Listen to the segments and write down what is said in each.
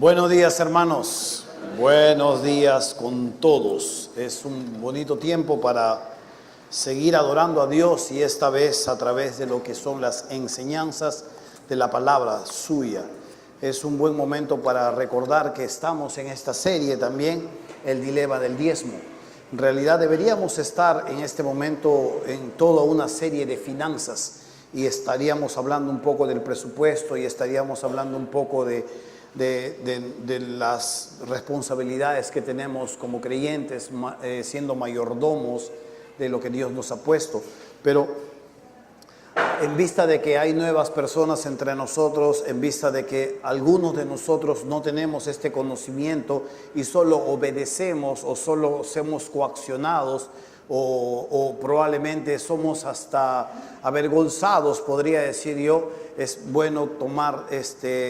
Buenos días, hermanos. Buenos días con todos. Es un bonito tiempo para seguir adorando a Dios, y esta vez a través de lo que son las enseñanzas de la palabra suya. Es un buen momento para recordar que estamos en esta serie también, el dilema del diezmo. En realidad deberíamos estar en este momento en toda una serie de finanzas, y estaríamos hablando un poco del presupuesto, y estaríamos hablando un poco de las responsabilidades que tenemos como creyentes, siendo mayordomos de lo que Dios nos ha puesto. Pero en vista de que hay nuevas personas entre nosotros, en vista de que algunos de nosotros no tenemos este conocimiento y solo obedecemos o solo somos coaccionados, o probablemente somos hasta avergonzados, podría decir yo, es bueno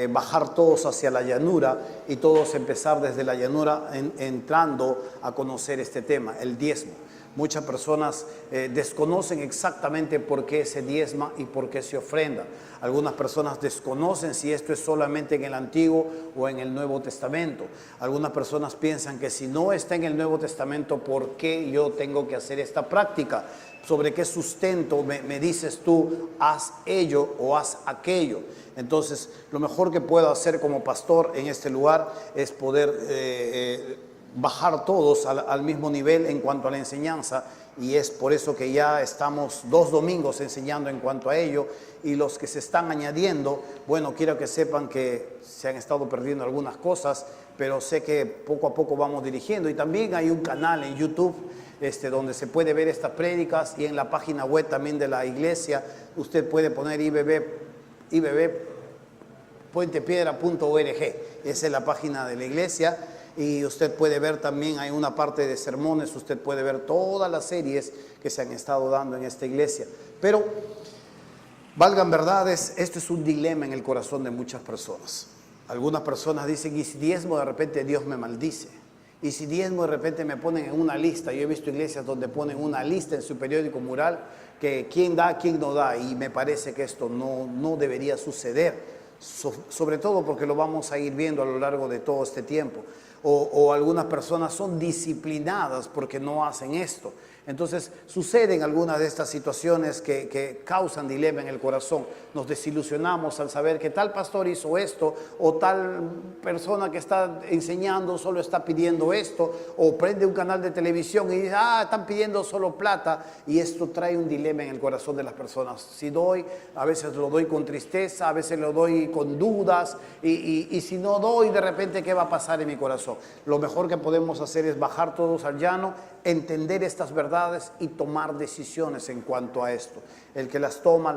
bajar todos hacia la llanura y todos empezar desde la llanura entrando a conocer este tema, el diezmo. Muchas personas desconocen exactamente por qué se diezma y por qué se ofrenda. Algunas personas desconocen si esto es solamente en el Antiguo o en el Nuevo Testamento. Algunas personas piensan que si no está en el Nuevo Testamento, ¿por qué yo tengo que hacer esta práctica? ¿Sobre qué sustento me dices tú, haz ello o haz aquello? Entonces, lo mejor que puedo hacer como pastor en este lugar es poder bajar todos al mismo nivel en cuanto a la enseñanza, y es por eso que ya estamos 2 domingos enseñando en cuanto a ello, y los que se están añadiendo, bueno, quiero que sepan que se han estado perdiendo algunas cosas, pero sé que poco a poco vamos dirigiendo. Y también hay un canal en YouTube donde se puede ver estas prédicas, y en la página web también de la iglesia usted puede poner ibb.puentepiedra.org. Esa es la página de la iglesia. Y usted puede ver también, hay una parte de sermones, usted puede ver todas las series que se han estado dando en esta iglesia. Pero, valgan verdades, esto es un dilema en el corazón de muchas personas. Algunas personas dicen, ¿y si diezmo de repente Dios me maldice? ¿Y si diezmo de repente me ponen en una lista? Yo he visto iglesias donde ponen una lista en su periódico mural, que quién da, quién no da, y me parece que esto no debería suceder, sobre todo porque lo vamos a ir viendo a lo largo de todo este tiempo. O algunas personas son disciplinadas porque no hacen esto. Entonces suceden algunas de estas situaciones que causan dilema en el corazón. Nos desilusionamos al saber que tal pastor hizo esto, o tal persona que está enseñando solo está pidiendo esto, o prende un canal de televisión y dice, están pidiendo solo plata, y esto trae un dilema en el corazón de las personas. Si doy, a veces lo doy con tristeza, a veces lo doy con dudas, y si no doy, de repente, ¿qué va a pasar en mi corazón? Lo mejor que podemos hacer es bajar todos al llano, entender estas verdades y tomar decisiones en cuanto a esto. El que las toma,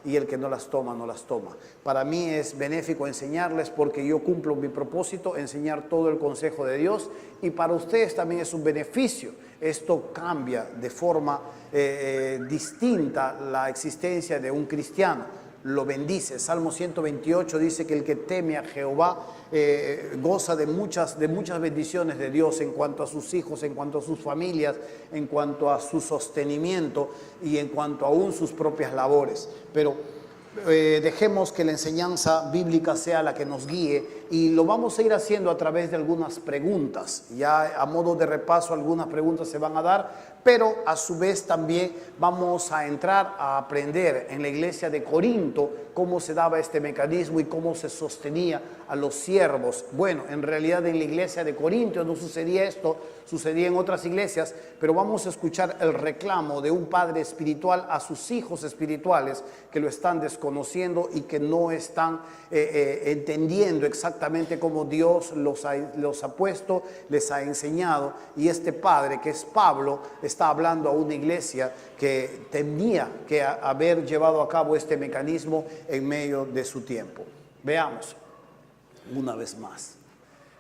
y el que no las toma, no las toma. Para mí es benéfico enseñarles, porque yo cumplo mi propósito, enseñar todo el consejo de Dios, y para ustedes también es un beneficio. Esto cambia de forma distinta la existencia de un cristiano. Lo bendice. Salmo 128 dice que el que teme a Jehová goza de muchas bendiciones de Dios en cuanto a sus hijos, en cuanto a sus familias, en cuanto a su sostenimiento y en cuanto aún sus propias labores. Pero dejemos que la enseñanza bíblica sea la que nos guíe, y lo vamos a ir haciendo a través de algunas preguntas. Ya a modo de repaso, algunas preguntas se van a dar, pero a su vez también vamos a entrar a aprender en la iglesia de Corinto cómo se daba este mecanismo y cómo se sostenía a los siervos. Bueno, en realidad en la iglesia de Corinto no sucedía esto, sucedía en otras iglesias, pero vamos a escuchar el reclamo de un padre espiritual a sus hijos espirituales que lo están desconociendo y que no están entendiendo exactamente cómo Dios los ha puesto, les ha enseñado. Y este padre, que es Pablo, está hablando a una iglesia que tenía que haber llevado a cabo este mecanismo en medio de su tiempo. Veamos una vez más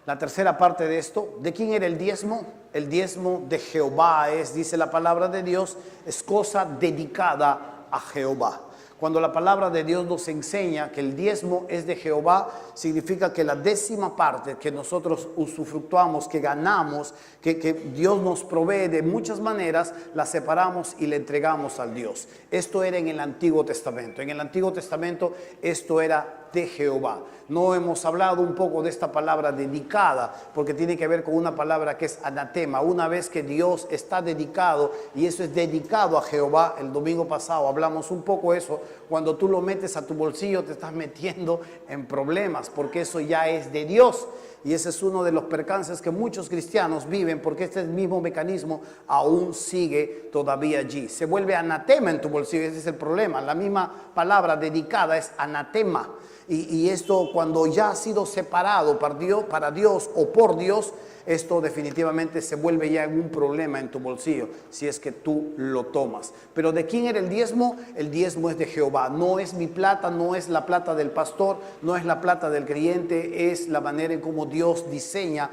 la tercera parte de esto. ¿De quién era el diezmo? El diezmo de Jehová es, dice la palabra de Dios, es cosa dedicada a Jehová. Cuando la palabra de Dios nos enseña que el diezmo es de Jehová, significa que la 10ª parte que nosotros usufructuamos, que ganamos, que Dios nos provee de muchas maneras, la separamos y le entregamos al Dios. Esto era en el Antiguo Testamento. En el Antiguo Testamento esto era de Jehová. No hemos hablado un poco de esta palabra dedicada, porque tiene que ver con una palabra que es anatema. Una vez que Dios está dedicado, y eso es dedicado a Jehová, el domingo pasado hablamos un poco eso, cuando tú lo metes a tu bolsillo te estás metiendo en problemas, porque eso ya es de Dios. Y ese es uno de los percances que muchos cristianos viven, porque este mismo mecanismo aún sigue todavía allí. Se vuelve anatema en tu bolsillo, ese es el problema. La misma palabra dedicada es anatema. Y esto, cuando ya ha sido separado para Dios o por Dios, esto definitivamente se vuelve ya un problema en tu bolsillo, si es que tú lo tomas. Pero ¿de quién era el diezmo? El diezmo es de Jehová. No es mi plata, no es la plata del pastor, no es la plata del creyente, es la manera en cómo Dios diseña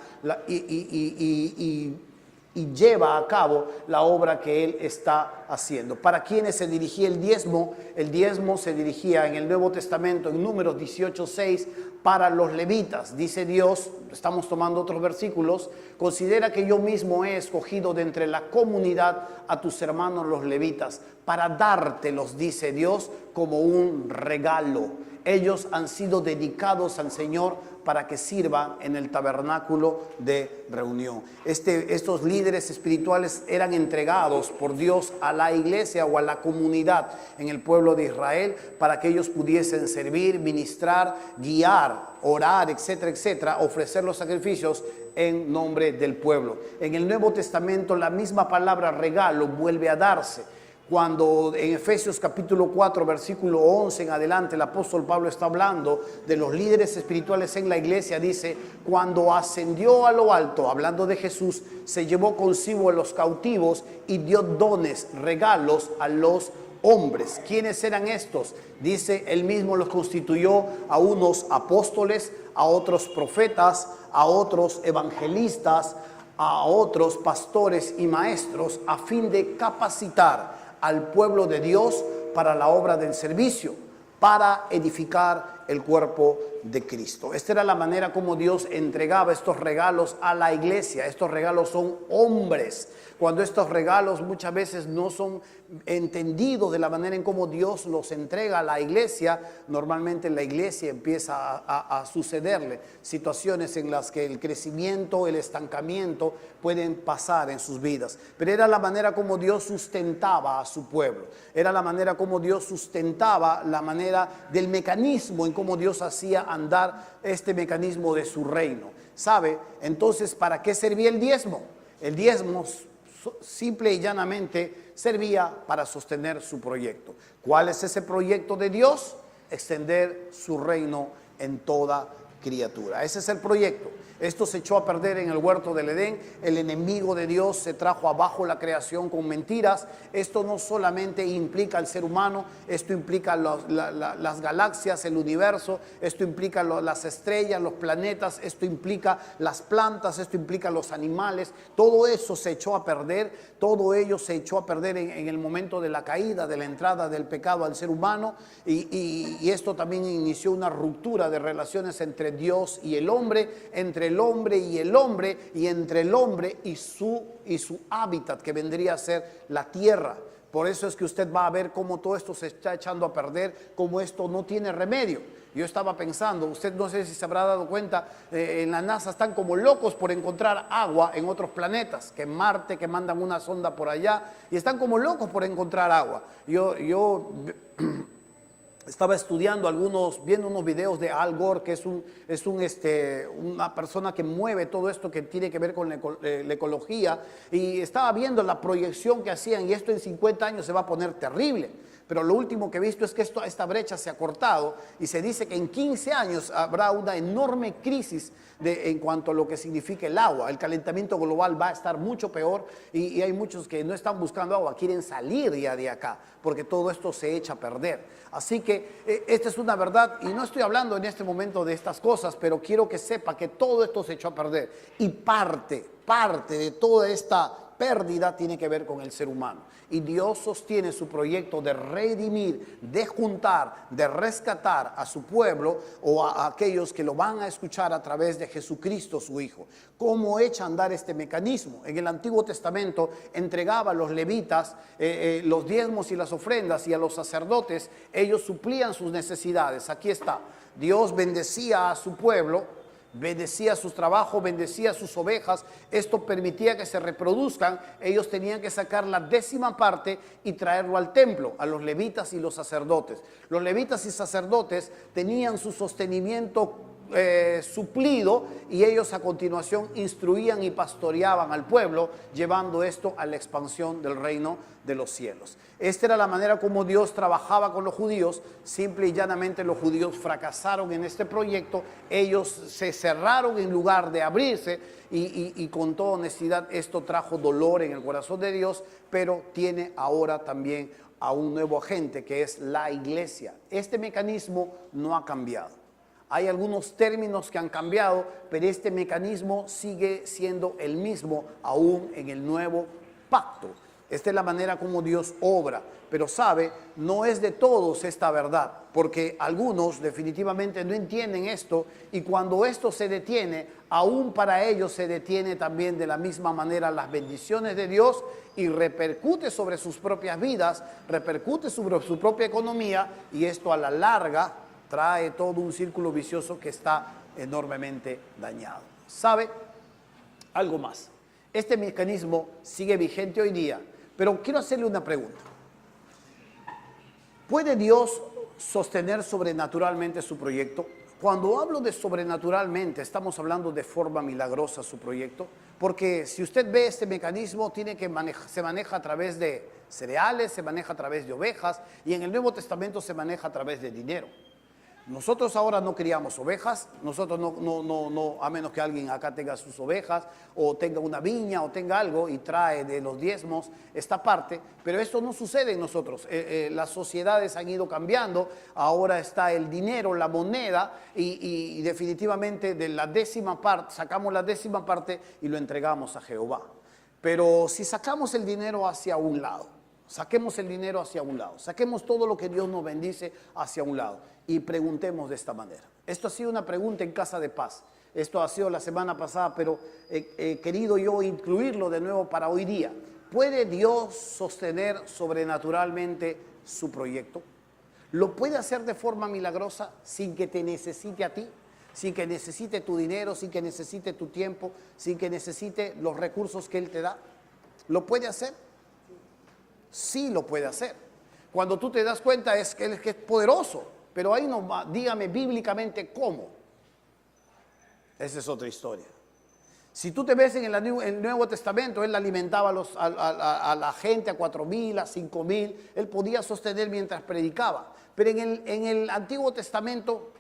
y lleva a cabo la obra que Él está haciendo. ¿Para quiénes se dirigía el diezmo? El diezmo se dirigía en el Nuevo Testamento, en Números 18:6, para los levitas. Dice Dios, estamos tomando otros versículos, considera que yo mismo he escogido de entre la comunidad a tus hermanos los levitas, para dártelos, dice Dios, como un regalo. Ellos han sido dedicados al Señor para que sirvan en el tabernáculo de reunión. Estos líderes espirituales eran entregados por Dios a la iglesia o a la comunidad en el pueblo de Israel para que ellos pudiesen servir, ministrar, guiar, orar, etcétera, etcétera, ofrecer los sacrificios en nombre del pueblo. En el Nuevo Testamento la misma palabra regalo vuelve a darse. Cuando en Efesios capítulo 4, versículo 11 en adelante, el apóstol Pablo está hablando de los líderes espirituales en la iglesia, dice, cuando ascendió a lo alto, hablando de Jesús, se llevó consigo a los cautivos y dio dones, regalos a los hombres. ¿Quiénes eran estos? Dice, él mismo los constituyó a unos apóstoles, a otros profetas, a otros evangelistas, a otros pastores y maestros, a fin de capacitar al pueblo de Dios para la obra del servicio, para edificar el cuerpo de Cristo. Esta era la manera como Dios entregaba estos regalos a la iglesia. Estos regalos son hombres. Cuando estos regalos muchas veces no son entendidos de la manera en cómo Dios los entrega a la iglesia, normalmente la iglesia empieza a sucederle situaciones en las que el crecimiento, el estancamiento pueden pasar en sus vidas. Pero era la manera como Dios sustentaba a su pueblo. Era la manera como Dios sustentaba la manera del mecanismo en cómo Dios hacía andar este mecanismo de su reino. ¿Sabe? Entonces, ¿para qué servía el diezmo? El diezmo simple y llanamente servía para sostener su proyecto. ¿Cuál es ese proyecto de Dios? Extender su reino en toda criatura. Ese es el proyecto. Esto se echó a perder en el huerto del Edén. El enemigo de Dios se trajo abajo la creación con mentiras. Esto no solamente implica al ser humano, esto implica las galaxias, el universo, esto implica las estrellas, los planetas, esto implica las plantas, esto implica los animales. Todo eso se echó a perder, todo ello se echó a perder en el momento de la caída, de la entrada del pecado al ser humano, y esto también inició una ruptura de relaciones entre Dios y el hombre, entre el hombre y el hombre, y entre el hombre y su hábitat, que vendría a ser la tierra. Por eso es que usted va a ver cómo todo esto se está echando a perder, cómo esto no tiene remedio. Yo estaba pensando, usted no sé si se habrá dado cuenta, en la NASA están como locos por encontrar agua en otros planetas, que en Marte, que mandan una sonda por allá, y están como locos por encontrar agua. Yo estaba estudiando viendo unos videos de Al Gore, que es una persona que mueve todo esto que tiene que ver con la ecología, y estaba viendo la proyección que hacían, y esto en 50 años se va a poner terrible. Pero lo último que he visto es que esta brecha se ha cortado, y se dice que en 15 años habrá una enorme crisis en cuanto a lo que significa el agua. El calentamiento global va a estar mucho peor, y hay muchos que no están buscando agua, quieren salir ya de acá, porque todo esto se echa a perder. Así que esta es una verdad, y no estoy hablando en este momento de estas cosas, pero quiero que sepa que todo esto se echó a perder, y parte de toda esta pérdida tiene que ver con el ser humano. Y Dios sostiene su proyecto de redimir, de juntar, de rescatar a su pueblo o a aquellos que lo van a escuchar a través de Jesucristo su Hijo. ¿Cómo echa a andar este mecanismo? En el Antiguo Testamento entregaba a los levitas los diezmos y las ofrendas, y a los sacerdotes ellos suplían sus necesidades. Aquí está, Dios bendecía a su pueblo, bendecía sus trabajos, bendecía sus ovejas. Esto permitía que se reproduzcan. Ellos tenían que sacar la 10ª parte y traerlo al templo, a los levitas y los sacerdotes. Los levitas y sacerdotes tenían su sostenimiento suplido, y ellos a continuación instruían y pastoreaban al pueblo, llevando esto a la expansión del reino de los cielos. Esta era la manera como Dios trabajaba con los judíos. Simple y llanamente los judíos fracasaron en este proyecto. Ellos se cerraron en lugar de abrirse, y con toda honestidad esto trajo dolor en el corazón de Dios, pero tiene ahora también a un nuevo agente, que es la iglesia. Este mecanismo no ha cambiado. Hay algunos términos que han cambiado, pero este mecanismo sigue siendo el mismo aún en el nuevo pacto. Esta es la manera como Dios obra. Pero sabe, no es de todos esta verdad, porque algunos definitivamente no entienden esto, y cuando esto se detiene, aún para ellos se detiene también de la misma manera las bendiciones de Dios, y repercute sobre sus propias vidas, repercute sobre su propia economía, y esto a la larga trae todo un círculo vicioso que está enormemente dañado. ¿Sabe? Algo más. Este mecanismo sigue vigente hoy día, pero quiero hacerle una pregunta. ¿Puede Dios sostener sobrenaturalmente su proyecto? Cuando hablo de sobrenaturalmente, estamos hablando de forma milagrosa su proyecto, porque si usted ve este mecanismo, se maneja a través de cereales, se maneja a través de ovejas, y en el Nuevo Testamento se maneja a través de dinero. Nosotros ahora no criamos ovejas, nosotros no, a menos que alguien acá tenga sus ovejas, o tenga una viña, o tenga algo y trae de los diezmos esta parte, pero esto no sucede en nosotros. Las sociedades han ido cambiando, ahora está el dinero, la moneda, y definitivamente de la 10ª parte, sacamos la 10ª parte y lo entregamos a Jehová. Pero si sacamos el dinero hacia un lado, saquemos el dinero hacia un lado, saquemos todo lo que Dios nos bendice hacia un lado, y preguntemos de esta manera. Esto ha sido una pregunta en Casa de Paz. Esto ha sido la semana pasada, pero he querido yo incluirlo de nuevo para hoy día. ¿Puede Dios sostener sobrenaturalmente su proyecto? ¿Lo puede hacer de forma milagrosa sin que te necesite a ti? Sin que necesite tu dinero, sin que necesite tu tiempo, sin que necesite los recursos que Él te da. ¿Lo puede hacer? Sí lo puede hacer. Cuando tú te das cuenta es que Él es poderoso. Pero ahí no va, dígame bíblicamente cómo. Esa es otra historia. Si tú te ves en el Nuevo Testamento, Él alimentaba a la gente, a 4,000, a 5,000. Él podía sostener mientras predicaba. Pero en el Antiguo Testamento,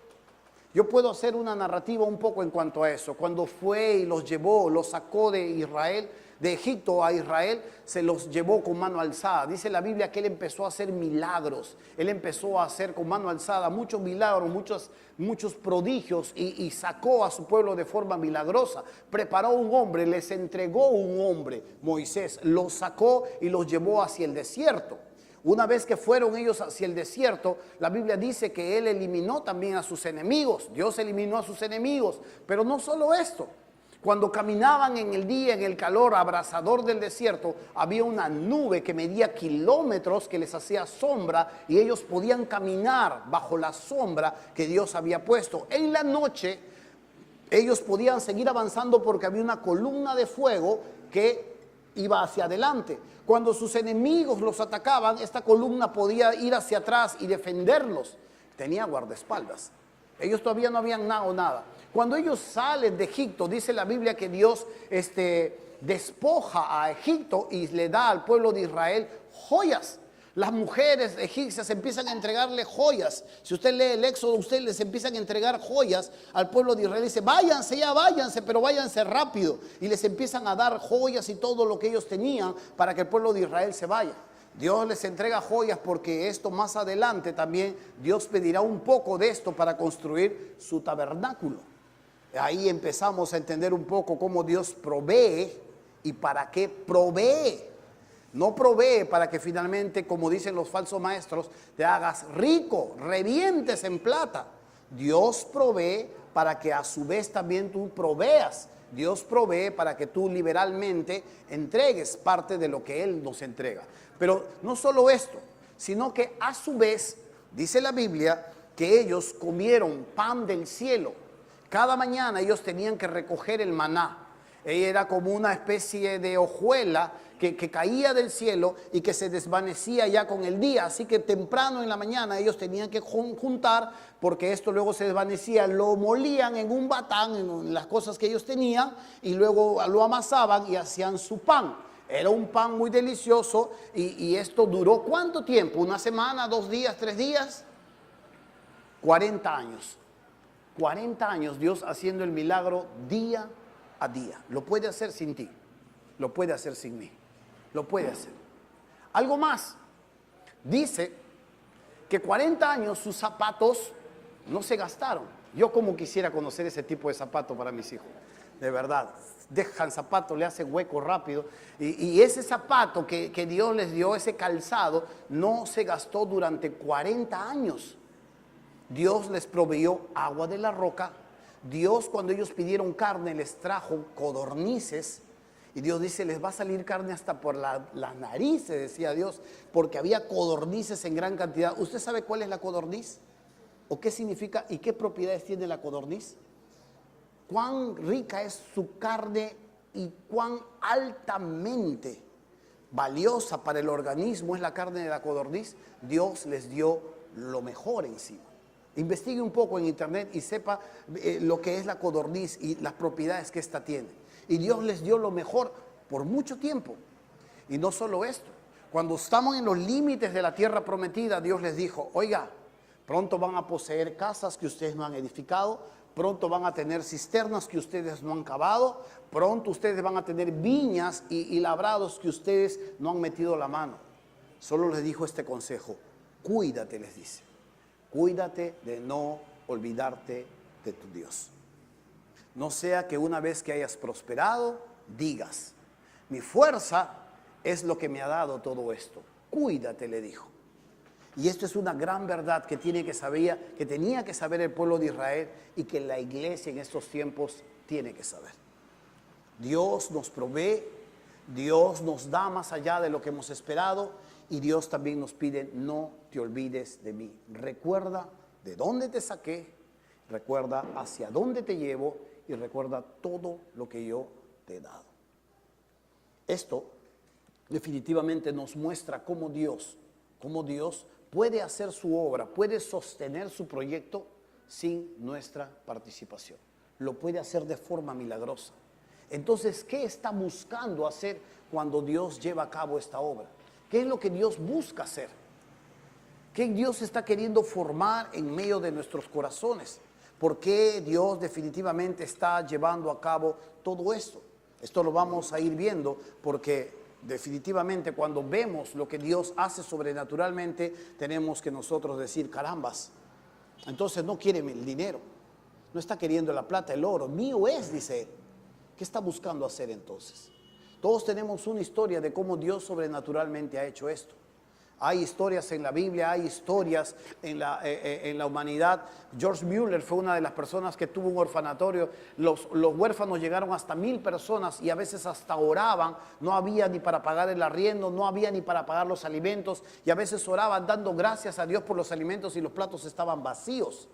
yo puedo hacer una narrativa un poco en cuanto a eso. Cuando fue y los llevó, los sacó de Israel, de Egipto a Israel, se los llevó con mano alzada. Dice la Biblia que Él empezó a hacer milagros. Él empezó a hacer con mano alzada muchos milagros, muchos prodigios, y sacó a su pueblo de forma milagrosa. Preparó un hombre, les entregó un hombre, Moisés, los sacó y los llevó hacia el desierto. Una vez que fueron ellos hacia el desierto, la Biblia dice que Él eliminó también a sus enemigos. Dios eliminó a sus enemigos. Pero no solo esto. Cuando caminaban en el día, en el calor abrasador del desierto, había una nube que medía kilómetros, que les hacía sombra, y ellos podían caminar bajo la sombra que Dios había puesto. En la noche, ellos podían seguir avanzando porque había una columna de fuego que iba hacia adelante. Cuando sus enemigos los atacaban, esta columna podía ir hacia atrás y defenderlos. Tenía guardaespaldas. Ellos todavía no habían nada. Cuando ellos salen de Egipto, dice la Biblia que Dios despoja a Egipto y le da al pueblo de Israel joyas. Las mujeres egipcias empiezan a entregarle joyas. Si usted lee el Éxodo, usted les empiezan a entregar joyas al pueblo de Israel. Dice, váyanse ya, váyanse, pero váyanse rápido. Y les empiezan a dar joyas y todo lo que ellos tenían para que el pueblo de Israel se vaya. Dios les entrega joyas porque esto más adelante también Dios pedirá un poco de esto para construir su tabernáculo. Ahí empezamos a entender un poco cómo Dios provee ¿Y para qué provee? No provee para que finalmente, como dicen los falsos maestros, te hagas rico, revientes en plata. Dios provee para que a su vez también tú proveas. Dios provee para que tú liberalmente entregues parte de lo que Él nos entrega. Pero no solo esto, sino que a su vez, dice la Biblia, que ellos comieron pan del cielo. Cada mañana ellos tenían que recoger el maná. Era como una especie de hojuela que caía del cielo y que se desvanecía ya con el día. Así que temprano en la mañana ellos tenían que juntar, porque esto luego se desvanecía. Lo molían en un batán, en las cosas que ellos tenían, y luego lo amasaban y hacían su pan. Era un pan muy delicioso y esto duró ¿cuánto tiempo? ¿Una semana, 2 días, 3 días? 40 años. 40 años Dios haciendo el milagro día a día. Lo puede hacer sin ti, lo puede hacer sin mí, lo puede hacer. Algo más, dice que 40 años sus zapatos no se gastaron. Yo como quisiera conocer ese tipo de zapato para mis hijos, de verdad. Dejan zapato, le hacen hueco rápido y ese zapato que Dios les dio, ese calzado, no se gastó durante 40 años. Dios les proveyó agua de la roca. Dios, cuando ellos pidieron carne, les trajo codornices. Y Dios dice, les va a salir carne hasta por las narices, decía Dios, porque había codornices en gran cantidad. ¿Usted sabe cuál es la codorniz? ¿O qué significa y qué propiedades tiene la codorniz? Cuán rica es su carne y cuán altamente valiosa para el organismo es la carne de la codorniz. Dios les dio lo mejor encima. Investigue un poco en internet y sepa lo que es la codorniz y las propiedades que ésta tiene. Y Dios les dio lo mejor por mucho tiempo. Y no solo esto, cuando estamos en los límites de la tierra prometida, Dios les dijo, oiga, pronto van a poseer casas que ustedes no han edificado, pronto van a tener cisternas que ustedes no han cavado, pronto ustedes van a tener viñas y labrados que ustedes no han metido la mano. Solo les dijo este consejo, cuídate, les dice. Cuídate de no olvidarte de tu Dios. No sea que una vez que hayas prosperado, digas, mi fuerza es lo que me ha dado todo esto. Cuídate, le dijo. Y esto es una gran verdad que tenía que saber el pueblo de Israel y que la iglesia en estos tiempos tiene que saber. Dios nos provee, Dios nos da más allá de lo que hemos esperado y Dios también nos pide, no te olvides de mí. Recuerda de dónde te saqué, recuerda hacia dónde te llevo y recuerda todo lo que yo te he dado. Esto definitivamente nos muestra cómo Dios puede hacer su obra, puede sostener su proyecto sin nuestra participación. Lo puede hacer de forma milagrosa. Entonces, ¿qué está buscando hacer cuando Dios lleva a cabo esta obra? ¿Qué es lo que Dios busca hacer? ¿Qué Dios está queriendo formar en medio de nuestros corazones? ¿Por qué Dios definitivamente está llevando a cabo todo esto? Esto lo vamos a ir viendo porque definitivamente cuando vemos lo que Dios hace sobrenaturalmente, tenemos que nosotros decir, carambas, entonces no quiere el dinero, no está queriendo la plata, el oro, mío es, dice él. ¿Qué está buscando hacer entonces? Todos tenemos una historia de cómo Dios sobrenaturalmente ha hecho esto. Hay historias en la Biblia, hay historias en la humanidad. George Mueller fue una de las personas que tuvo un orfanatorio. Los huérfanos llegaron hasta 1000 personas y a veces hasta oraban. No había ni para pagar el arriendo, no había ni para pagar los alimentos. Y a veces oraban dando gracias a Dios por los alimentos y los platos estaban vacíos.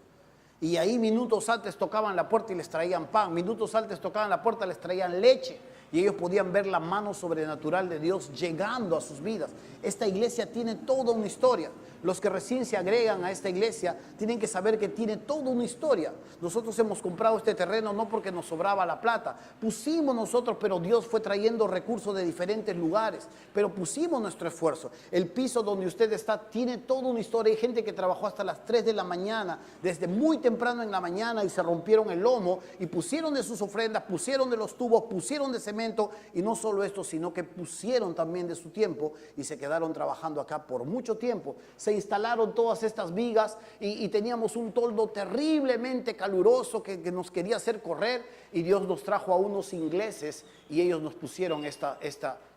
Y ahí minutos antes tocaban la puerta y les traían pan. Minutos antes tocaban la puerta y les traían leche. Y ellos podían ver la mano sobrenatural de Dios llegando a sus vidas. Esta iglesia tiene toda una historia. Los que recién se agregan a esta iglesia tienen que saber que tiene toda una historia. Nosotros hemos comprado este terreno no porque nos sobraba la plata. Pusimos nosotros, pero Dios fue trayendo recursos de diferentes lugares. Pero pusimos nuestro esfuerzo. El piso donde usted está tiene toda una historia. Hay gente que trabajó hasta las 3 de la mañana, desde muy temprano en la mañana y se rompieron el lomo y pusieron de sus ofrendas, pusieron de los tubos, pusieron de cemento cemento, y no solo esto, sino que pusieron también de su tiempo y se quedaron trabajando acá por mucho tiempo. Se instalaron todas estas vigas y teníamos un toldo terriblemente caluroso que nos quería hacer correr, y Dios nos trajo a unos ingleses y ellos nos pusieron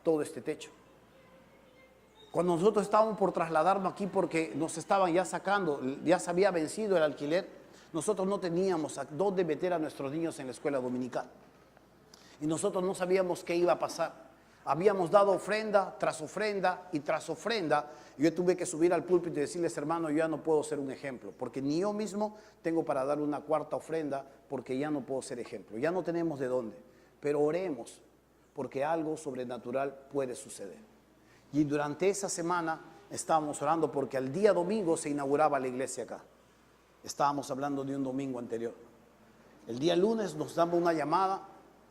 todo este techo. Cuando nosotros estábamos por trasladarnos aquí porque nos estaban ya sacando, ya se había vencido el alquiler, nosotros no teníamos a dónde meter a nuestros niños en la escuela dominical. Y nosotros no sabíamos qué iba a pasar. Habíamos dado ofrenda y tras ofrenda. Yo tuve que subir al púlpito y decirles: hermano, yo ya no puedo ser un ejemplo, porque ni yo mismo tengo para dar una cuarta ofrenda, porque ya no puedo ser ejemplo. Ya no tenemos de dónde. Pero oremos, porque algo sobrenatural puede suceder. Y durante esa semana estábamos orando porque al día domingo se inauguraba la iglesia acá. Estábamos hablando de un domingo anterior. El día lunes nos damos una llamada.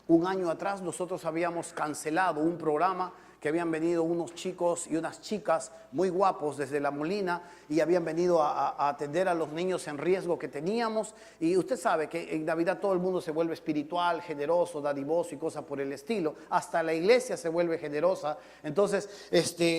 Un año atrás nosotros habíamos cancelado un programa que habían venido unos chicos y unas chicas muy guapos desde La Molina y habían venido a atender a los niños en riesgo que teníamos. Y usted sabe que en Navidad todo el mundo se vuelve espiritual, generoso, dadivoso y cosas por el estilo. Hasta la iglesia se vuelve generosa. Entonces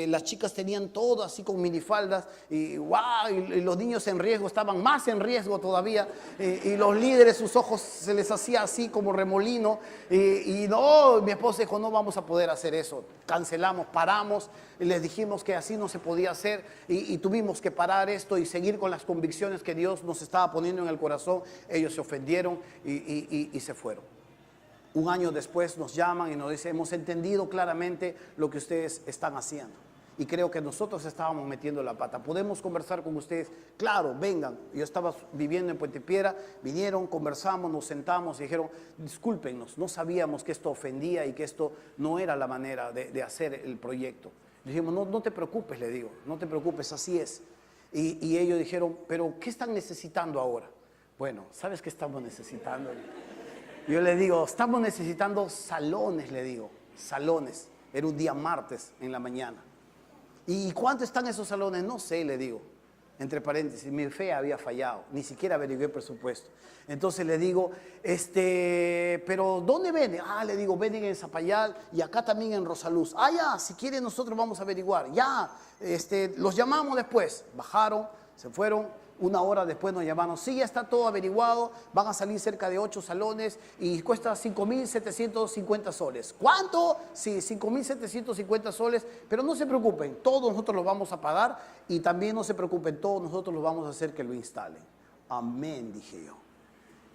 las chicas tenían todo así con minifaldas y wow, y los niños en riesgo estaban más en riesgo todavía. Y los líderes, sus ojos se les hacía así como remolino. Y no, mi esposa dijo: no vamos a poder hacer eso. Cancelamos, paramos, y les dijimos que así no se podía hacer, y tuvimos que parar esto y seguir con las convicciones que Dios nos estaba poniendo en el corazón. Ellos se ofendieron y se fueron. Un año después nos llaman y nos dicen: hemos entendido claramente lo que ustedes están haciendo y creo que nosotros estábamos metiendo la pata. ¿Podemos conversar con ustedes? Claro, vengan. Yo estaba viviendo en Puente Piedra, vinieron, conversamos, nos sentamos y dijeron: discúlpenos, no sabíamos que esto ofendía y que esto no era la manera de hacer el proyecto. Dijimos: no te preocupes, le digo, no te preocupes, así es. Y ellos dijeron: pero ¿qué están necesitando ahora? Bueno, ¿sabes qué estamos necesitando? Yo le digo: estamos necesitando salones, le digo, salones. Era un día martes en la mañana. ¿Y cuánto están esos salones? No sé, le digo. Entre paréntesis, mi fe había fallado, ni siquiera averigué el presupuesto. Entonces le digo: pero ¿dónde venden? Le digo: venden en Zapayal y acá también en Rosaluz. Ya, si quieren nosotros vamos a averiguar. Ya, los llamamos después. Bajaron, se fueron. Una hora después nos llamaron: sí, ya está todo averiguado, van a salir cerca de 8 salones y cuesta 5.750 soles. ¿Cuánto? Sí, 5.750 soles, pero no se preocupen, todos nosotros los vamos a pagar, y también no se preocupen, todos nosotros los vamos a hacer que lo instalen. Amén, dije yo.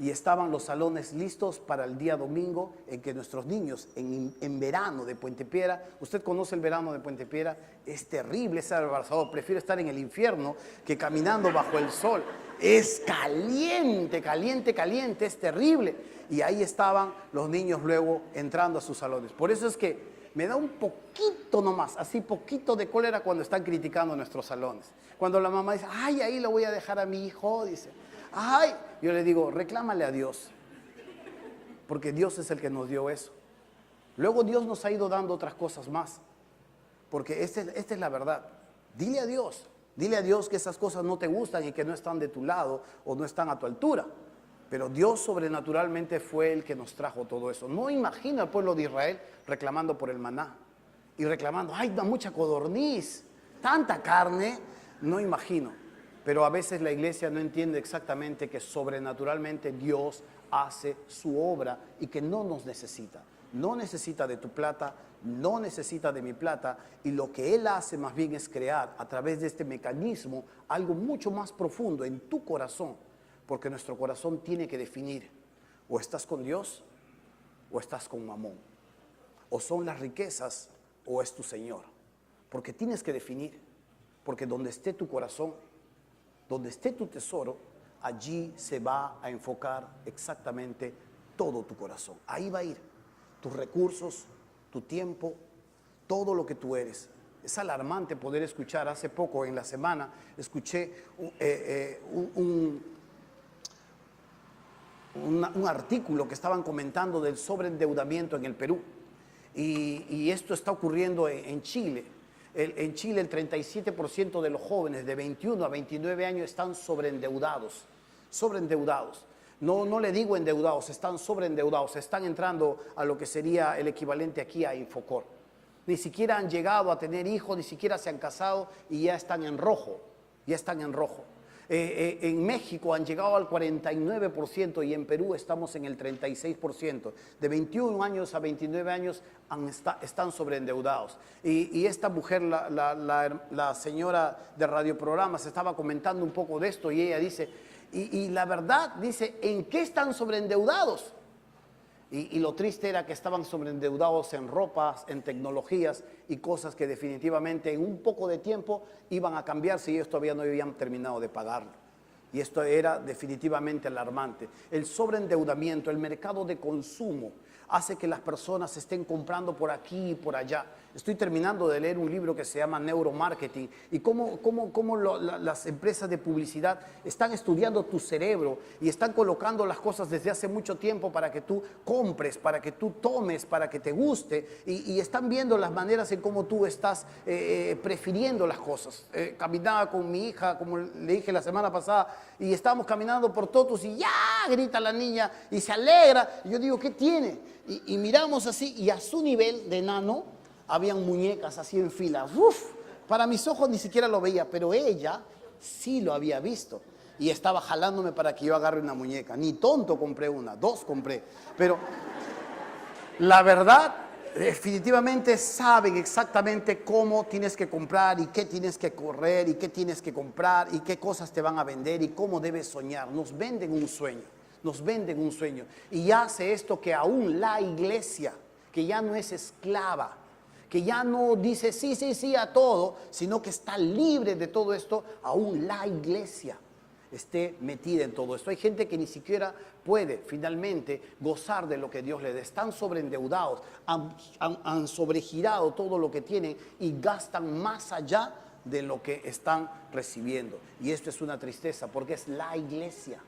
Y estaban los salones listos para el día domingo, en que nuestros niños en verano de Puente Piedra, usted conoce el verano de Puente Piedra, es terrible, es abrasador. Prefiero estar en el infierno que caminando bajo el sol. Es caliente, caliente, caliente, es terrible. Y ahí estaban los niños luego entrando a sus salones. Por eso es que me da un poquito nomás, así poquito de cólera cuando están criticando nuestros salones. Cuando la mamá dice: ahí lo voy a dejar a mi hijo, dice. Yo le digo: reclámale a Dios, porque Dios es el que nos dio eso. Luego Dios nos ha ido dando otras cosas más, porque esta es la verdad. Dile a Dios que esas cosas no te gustan y que no están de tu lado o no están a tu altura. Pero Dios sobrenaturalmente fue el que nos trajo todo eso. No imagino al pueblo de Israel reclamando por el maná y reclamando: da mucha codorniz, tanta carne. No imagino. Pero a veces la iglesia no entiende exactamente que sobrenaturalmente Dios hace su obra y que no nos necesita. No necesita de tu plata, no necesita de mi plata, y lo que Él hace más bien es crear a través de este mecanismo algo mucho más profundo en tu corazón, porque nuestro corazón tiene que definir: o estás con Dios o estás con Mamón, o son las riquezas o es tu Señor, porque tienes que definir, porque donde esté tu corazón, donde esté tu tesoro, allí se va a enfocar exactamente todo tu corazón. Ahí va a ir tus recursos, tu tiempo, todo lo que tú eres. Es alarmante poder escuchar. Hace poco, en la semana, escuché un artículo que estaban comentando del sobreendeudamiento en el Perú. Y esto está ocurriendo en Chile. En Chile el 37% de los jóvenes de 21 a 29 años están sobreendeudados. No le digo endeudados, están sobreendeudados, están entrando a lo que sería el equivalente aquí a Infocor. Ni siquiera han llegado a tener hijos, ni siquiera se han casado y ya están en rojo, ya están en rojo. En México han llegado al 49% y en Perú estamos en el 36%. De 21 años a 29 años están sobreendeudados. Y esta mujer, la señora de radioprogramas, estaba comentando un poco de esto y ella dice, y la verdad, dice, ¿en qué están sobreendeudados? Y lo triste era que estaban sobreendeudados en ropas, en tecnologías y cosas que definitivamente en un poco de tiempo iban a cambiarse y ellos todavía no habían terminado de pagarlo. Y esto era definitivamente alarmante. El sobreendeudamiento, el mercado de consumo, hace que las personas estén comprando por aquí y por allá. Estoy terminando de leer un libro que se llama Neuromarketing y cómo las empresas de publicidad están estudiando tu cerebro y están colocando las cosas desde hace mucho tiempo para que tú compres, para que tú tomes, para que te guste y están viendo las maneras en cómo tú estás prefiriendo las cosas. Caminaba con mi hija, como le dije la semana pasada, y estábamos caminando por Totus y ¡ya! Grita la niña y se alegra. Y yo digo, ¿qué tiene? Y miramos así y a su nivel de enano habían muñecas así en fila. Uf, para mis ojos ni siquiera lo veía, pero ella sí lo había visto. Y estaba jalándome para que yo agarre una muñeca. Ni tonto compré una, 2 compré. Pero la verdad, definitivamente saben exactamente cómo tienes que comprar y qué tienes que correr y qué tienes que comprar y qué cosas te van a vender y cómo debes soñar. Nos venden un sueño. Nos venden un sueño y hace esto que aún la iglesia, que ya no es esclava, que ya no dice sí a todo, sino que está libre de todo esto, aún la iglesia esté metida en todo esto. Hay gente que ni siquiera puede finalmente gozar de lo que Dios le da. Están sobreendeudados, han sobregirado todo lo que tienen y gastan más allá de lo que están recibiendo. Y esto es una tristeza porque es la iglesia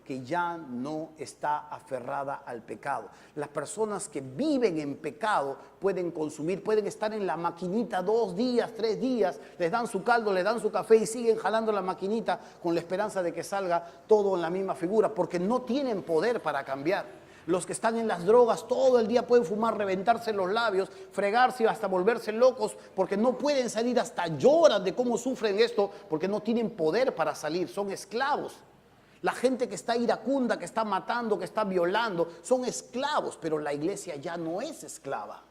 que ya no está aferrada al pecado. Las personas que viven en pecado pueden consumir, pueden estar en la maquinita 2 días, 3 días, les dan su caldo, les dan su café y siguen jalando la maquinita con la esperanza de que salga todo en la misma figura, porque no tienen poder para cambiar. Los que están en las drogas todo el día pueden fumar, reventarse los labios, fregarse hasta volverse locos porque no pueden salir, hasta lloran de cómo sufren esto porque no tienen poder para salir, son esclavos. La gente que está iracunda, que está matando, que está violando, son esclavos, pero la iglesia ya no es esclava.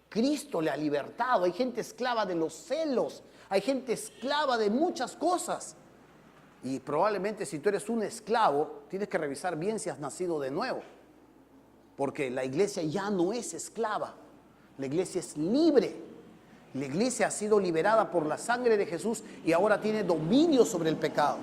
Cristo le ha libertado. Hay gente esclava de los celos, hay gente esclava de muchas cosas. Y probablemente si tú eres un esclavo, tienes que revisar bien si has nacido de nuevo. Porque la iglesia ya no es esclava, la iglesia es libre. La iglesia ha sido liberada por la sangre de Jesús y ahora tiene dominio sobre el pecado.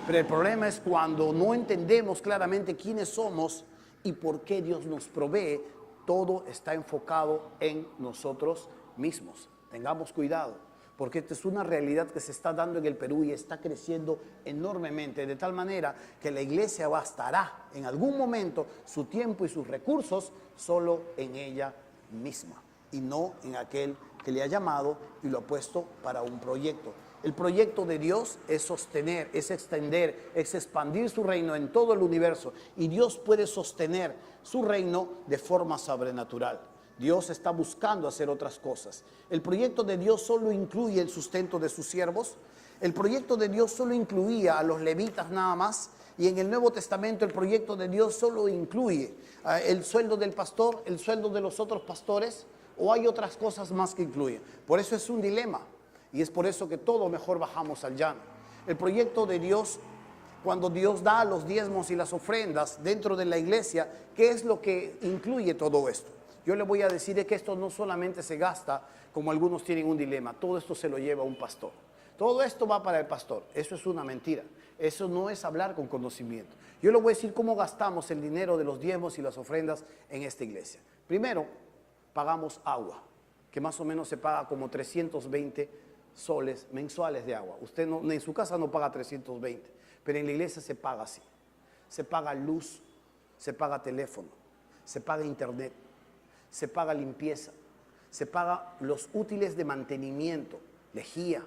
Pero el problema es cuando no entendemos claramente quiénes somos y por qué Dios nos provee, todo está enfocado en nosotros mismos. Tengamos cuidado, porque esta es una realidad que se está dando en el Perú y está creciendo enormemente, de tal manera que la iglesia gastará en algún momento su tiempo y sus recursos solo en ella misma y no en aquel que le ha llamado y lo ha puesto para un proyecto. El proyecto de Dios es sostener, es extender, es expandir su reino en todo el universo. Y Dios puede sostener su reino de forma sobrenatural. Dios está buscando hacer otras cosas. El proyecto de Dios solo incluye el sustento de sus siervos. El proyecto de Dios solo incluía a los levitas nada más. Y en el Nuevo Testamento el proyecto de Dios solo incluye el sueldo del pastor, el sueldo de los otros pastores. O hay otras cosas más que incluyen. Por eso es un dilema. Y es por eso que todo mejor bajamos al llano. El proyecto de Dios, cuando Dios da los diezmos y las ofrendas dentro de la iglesia, ¿qué es lo que incluye todo esto? Yo le voy a decir que esto no solamente se gasta, como algunos tienen un dilema, todo esto se lo lleva un pastor. Todo esto va para el pastor. Eso es una mentira. Eso no es hablar con conocimiento. Yo le voy a decir cómo gastamos el dinero de los diezmos y las ofrendas en esta iglesia. Primero, pagamos agua, que más o menos se paga como 320 soles mensuales de agua. Usted no, en su casa no paga 320, pero en la iglesia se paga así. Se paga luz, se paga teléfono, se paga internet, se paga limpieza, se paga los útiles de mantenimiento, lejía,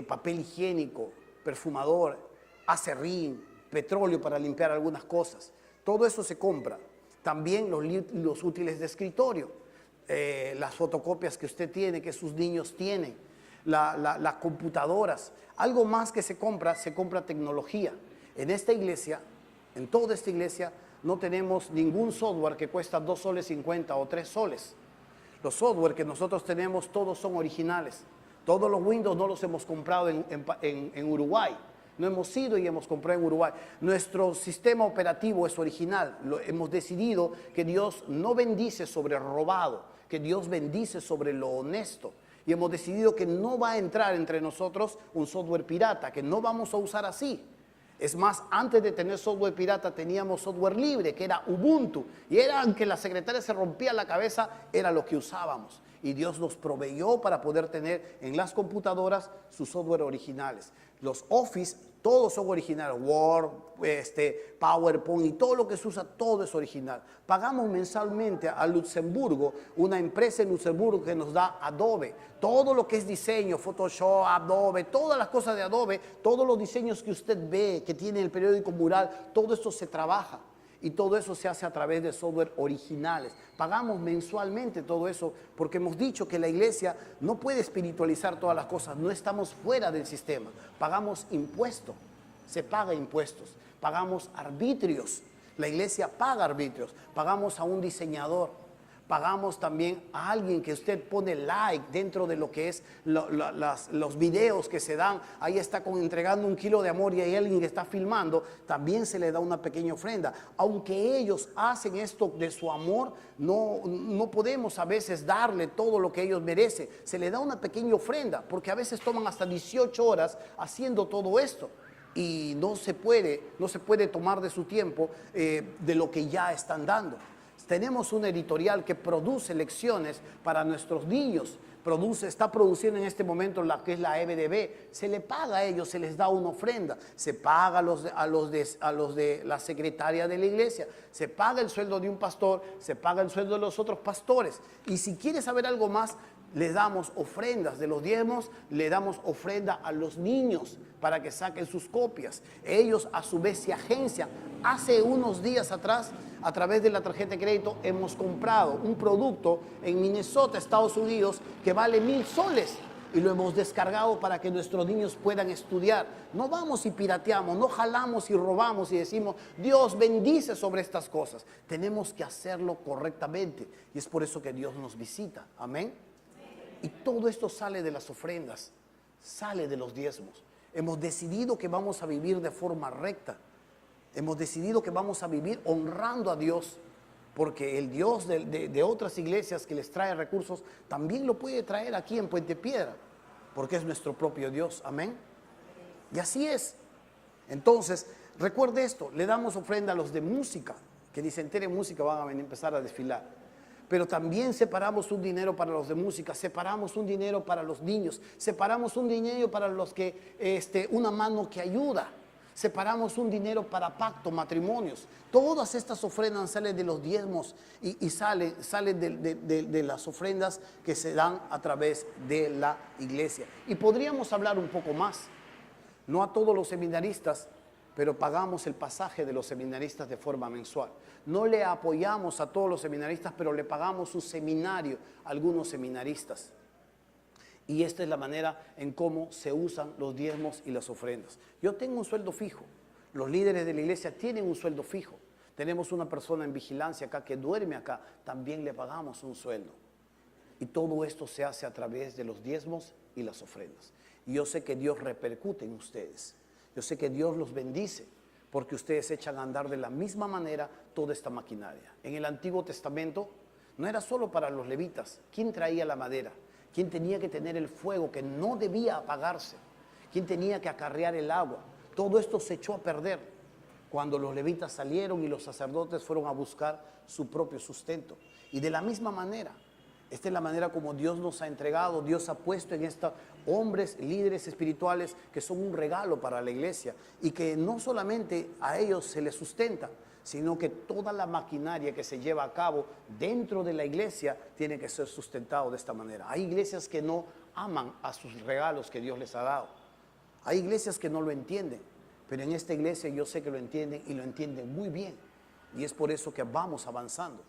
papel higiénico, perfumador, acerrín, petróleo para limpiar algunas cosas. Todo eso se compra. También los útiles de escritorio, las fotocopias que usted tiene, que sus niños tienen, las computadoras. Algo más que se compra tecnología. En esta iglesia, en toda esta iglesia, no tenemos ningún software que cuesta 2 soles 50 o 3 soles. Los software que nosotros tenemos todos son originales. Todos los Windows no los hemos comprado en Uruguay. No hemos ido y hemos comprado en Uruguay. Nuestro sistema operativo es original. Hemos decidido que Dios no bendice sobre robado, que Dios bendice sobre lo honesto. Y hemos decidido que no va a entrar entre nosotros un software pirata, que no vamos a usar así. Es más, antes de tener software pirata teníamos software libre, que era Ubuntu. Y era, aunque la secretaria se rompía la cabeza, era lo que usábamos. Y Dios nos proveyó para poder tener en las computadoras sus software originales. Los Office, todos son originales. Word, PowerPoint y todo lo que se usa, todo es original. Pagamos mensualmente a Luxemburgo, una empresa en Luxemburgo que nos da Adobe. Todo lo que es diseño, Photoshop, Adobe, todas las cosas de Adobe, todos los diseños que usted ve, que tiene el periódico mural, todo esto se trabaja. Y todo eso se hace a través de software originales. Pagamos mensualmente todo eso porque hemos dicho que la iglesia no puede espiritualizar todas las cosas. No estamos fuera del sistema. Pagamos impuestos. Se paga impuestos. Pagamos arbitrios. La iglesia paga arbitrios. Pagamos a un diseñador. Pagamos también a alguien que usted pone like dentro de lo que es los videos que se dan. Ahí está entregando 1 kilo de amor y hay alguien que está filmando. También se le da una pequeña ofrenda. Aunque ellos hacen esto de su amor, no podemos a veces darle todo lo que ellos merecen. Se le da una pequeña ofrenda porque a veces toman hasta 18 horas haciendo todo esto. Y no se puede tomar de su tiempo de lo que ya están dando. Tenemos una editorial que produce lecciones para nuestros niños. Está produciendo en este momento la que es la EBDB. Se le paga a ellos, se les da una ofrenda. Se paga a los de la secretaria de la iglesia. Se paga el sueldo de un pastor. Se paga el sueldo de los otros pastores. Y si quiere saber algo más, le damos ofrendas de los diezmos, le damos ofrenda a los niños para que saquen sus copias. Ellos a su vez se agencian. Hace unos días atrás, a través de la tarjeta de crédito, hemos comprado un producto en Minnesota, Estados Unidos, que vale 1,000 soles. Y lo hemos descargado para que nuestros niños puedan estudiar. No vamos y pirateamos, no jalamos y robamos y decimos, Dios bendice sobre estas cosas. Tenemos que hacerlo correctamente. Y es por eso que Dios nos visita. Amén. Y todo esto sale de las ofrendas, sale de los diezmos. Hemos decidido que vamos a vivir de forma recta. Hemos decidido que vamos a vivir honrando a Dios. Porque el Dios de otras iglesias que les trae recursos, también lo puede traer aquí en Puente Piedra. Porque es nuestro propio Dios. Amén. Y así es. Entonces, recuerde esto, le damos ofrenda a los de música, que ni se entere música van a empezar a desfilar. Pero también separamos un dinero para los de música, separamos un dinero para los niños, separamos un dinero para los que, una mano que ayuda, separamos un dinero para pacto, matrimonios. Todas estas ofrendas salen de los diezmos y salen de las ofrendas que se dan a través de la iglesia. Y podríamos hablar un poco más, no a todos los seminaristas, pero pagamos el pasaje de los seminaristas de forma mensual. No le apoyamos a todos los seminaristas, pero le pagamos su seminario a algunos seminaristas. Y esta es la manera en cómo se usan los diezmos y las ofrendas. Yo tengo un sueldo fijo. Los líderes de la iglesia tienen un sueldo fijo. Tenemos una persona en vigilancia acá que duerme acá. También le pagamos un sueldo. Y todo esto se hace a través de los diezmos y las ofrendas. Y yo sé que Dios repercute en ustedes. Yo sé que Dios los bendice porque ustedes echan a andar de la misma manera toda esta maquinaria. En el Antiguo Testamento no era solo para los levitas. ¿Quién traía la madera? ¿Quién tenía que tener el fuego que no debía apagarse? ¿Quién tenía que acarrear el agua? Todo esto se echó a perder cuando los levitas salieron y los sacerdotes fueron a buscar su propio sustento. Y de la misma manera, esta es la manera como Dios nos ha entregado, Dios ha puesto en esta hombres, líderes espirituales que son un regalo para la iglesia y que no solamente a ellos se les sustenta, sino que toda la maquinaria que se lleva a cabo dentro de la iglesia tiene que ser sustentado de esta manera. Hay iglesias que no aman a sus regalos que Dios les ha dado. Hay iglesias que no lo entienden, pero en esta iglesia yo sé que lo entienden y lo entienden muy bien. Y es por eso que vamos avanzando.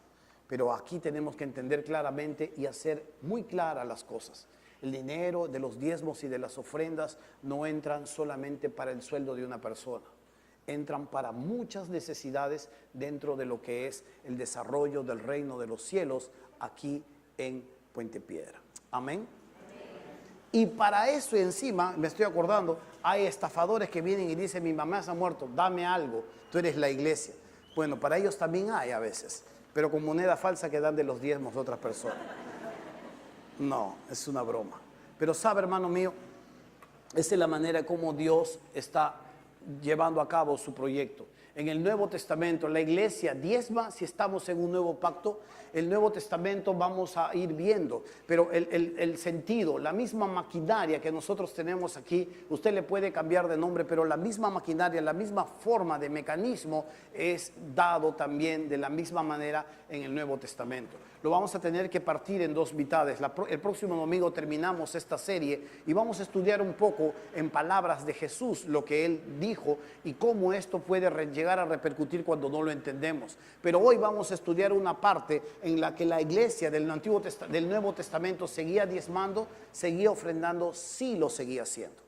Pero aquí tenemos que entender claramente y hacer muy claras las cosas. El dinero de los diezmos y de las ofrendas no entran solamente para el sueldo de una persona. Entran para muchas necesidades dentro de lo que es el desarrollo del reino de los cielos aquí en Puente Piedra. Amén. Y para eso encima, me estoy acordando, hay estafadores que vienen y dicen: mi mamá se ha muerto, dame algo, tú eres la iglesia. Bueno, para ellos también hay a veces, pero con moneda falsa que dan de los diezmos de otras personas. No, es una broma. Pero sabe, hermano mío, esa es la manera como Dios está llevando a cabo su proyecto. En el Nuevo Testamento, la iglesia diezma si estamos en un nuevo pacto. El Nuevo Testamento vamos a ir viendo, pero el sentido, la misma maquinaria que nosotros tenemos aquí, usted le puede cambiar de nombre, pero la misma maquinaria, la misma forma de mecanismo es dado también de la misma manera en el Nuevo Testamento. Lo vamos a tener que partir en dos mitades. El próximo domingo terminamos esta serie y vamos a estudiar un poco en palabras de Jesús lo que Él dijo y cómo esto puede llegar a repercutir cuando no lo entendemos. Pero hoy vamos a estudiar una parte en la que la iglesia del Nuevo Testamento seguía diezmando, seguía ofrendando, sí lo seguía haciendo.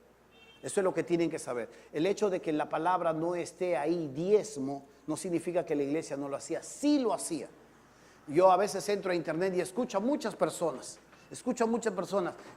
Eso es lo que tienen que saber. El hecho de que la palabra no esté ahí, diezmo, no significa que la iglesia no lo hacía, sí lo hacía. Yo a veces entro a internet y escucho a muchas personas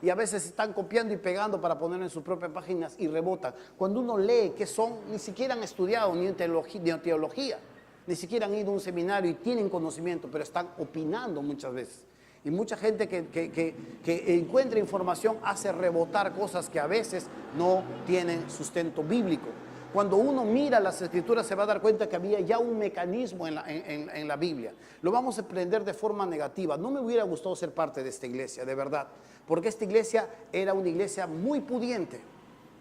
y a veces están copiando y pegando para poner en sus propias páginas y rebotan. Cuando uno lee qué son, ni siquiera han estudiado ni teología, ni siquiera han ido a un seminario y tienen conocimiento, pero están opinando muchas veces. Y mucha gente que encuentra información hace rebotar cosas que a veces no tienen sustento bíblico. Cuando uno mira las escrituras se va a dar cuenta que había ya un mecanismo en la Biblia. Lo vamos a aprender de forma negativa. No me hubiera gustado ser parte de esta iglesia, de verdad. Porque esta iglesia era una iglesia muy pudiente.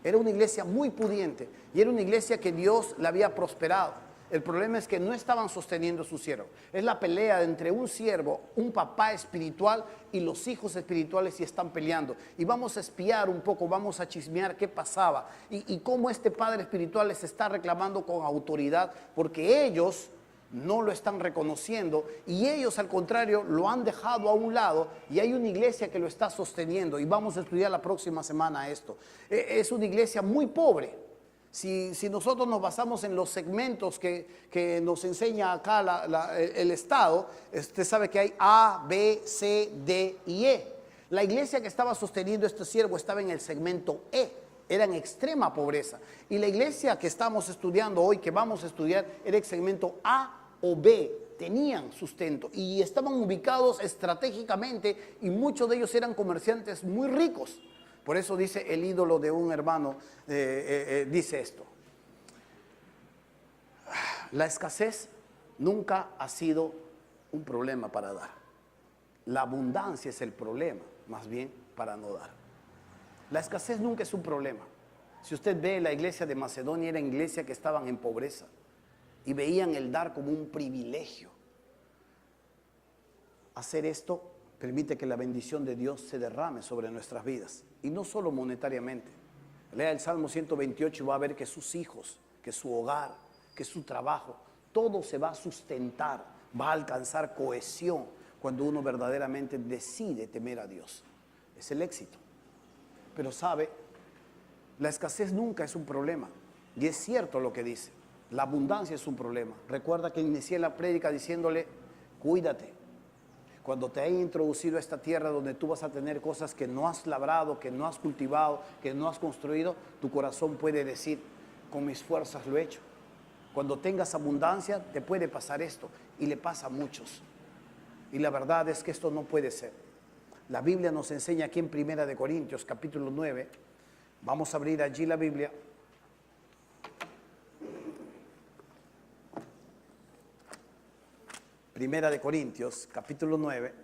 Era una iglesia muy pudiente. Y era una iglesia que Dios la había prosperado. El problema es que no estaban sosteniendo su siervo. Es la pelea entre un siervo, un papá espiritual y los hijos espirituales y están peleando. Y vamos a espiar un poco, vamos a chismear qué pasaba y cómo este padre espiritual les está reclamando con autoridad porque ellos no lo están reconociendo y ellos al contrario lo han dejado a un lado y hay una iglesia que lo está sosteniendo y vamos a estudiar la próxima semana esto. Es una iglesia muy pobre. Si nosotros nos basamos en los segmentos que nos enseña acá el Estado, usted sabe que hay A, B, C, D y E. La iglesia que estaba sosteniendo este siervo estaba en el segmento E, era en extrema pobreza. Y la iglesia que estamos estudiando hoy, que vamos a estudiar, era el segmento A o B, tenían sustento y estaban ubicados estratégicamente y muchos de ellos eran comerciantes muy ricos. Por eso dice el ídolo de un hermano, dice esto: la escasez nunca ha sido un problema para dar. La abundancia es el problema, más bien, para no dar. La escasez nunca es un problema. Si usted ve la iglesia de Macedonia, era iglesia que estaban en pobreza y veían el dar como un privilegio. Hacer esto permite que la bendición de Dios se derrame sobre nuestras vidas. Y no solo monetariamente. Lea el Salmo 128 y va a ver que sus hijos, que su hogar, que su trabajo, todo se va a sustentar, va a alcanzar cohesión cuando uno verdaderamente decide temer a Dios. Es el éxito. Pero sabe, la escasez nunca es un problema. Y es cierto lo que dice. La abundancia es un problema. Recuerda que inicié la prédica diciéndole: cuídate. Cuando te haya introducido a esta tierra donde tú vas a tener cosas que no has labrado, que no has cultivado, que no has construido, tu corazón puede decir: con mis fuerzas lo he hecho. Cuando tengas abundancia te puede pasar esto y le pasa a muchos. Y la verdad es que esto no puede ser. La Biblia nos enseña aquí en 1 Corintios capítulo 9. Vamos a abrir allí la Biblia. Primera de Corintios, capítulo 9.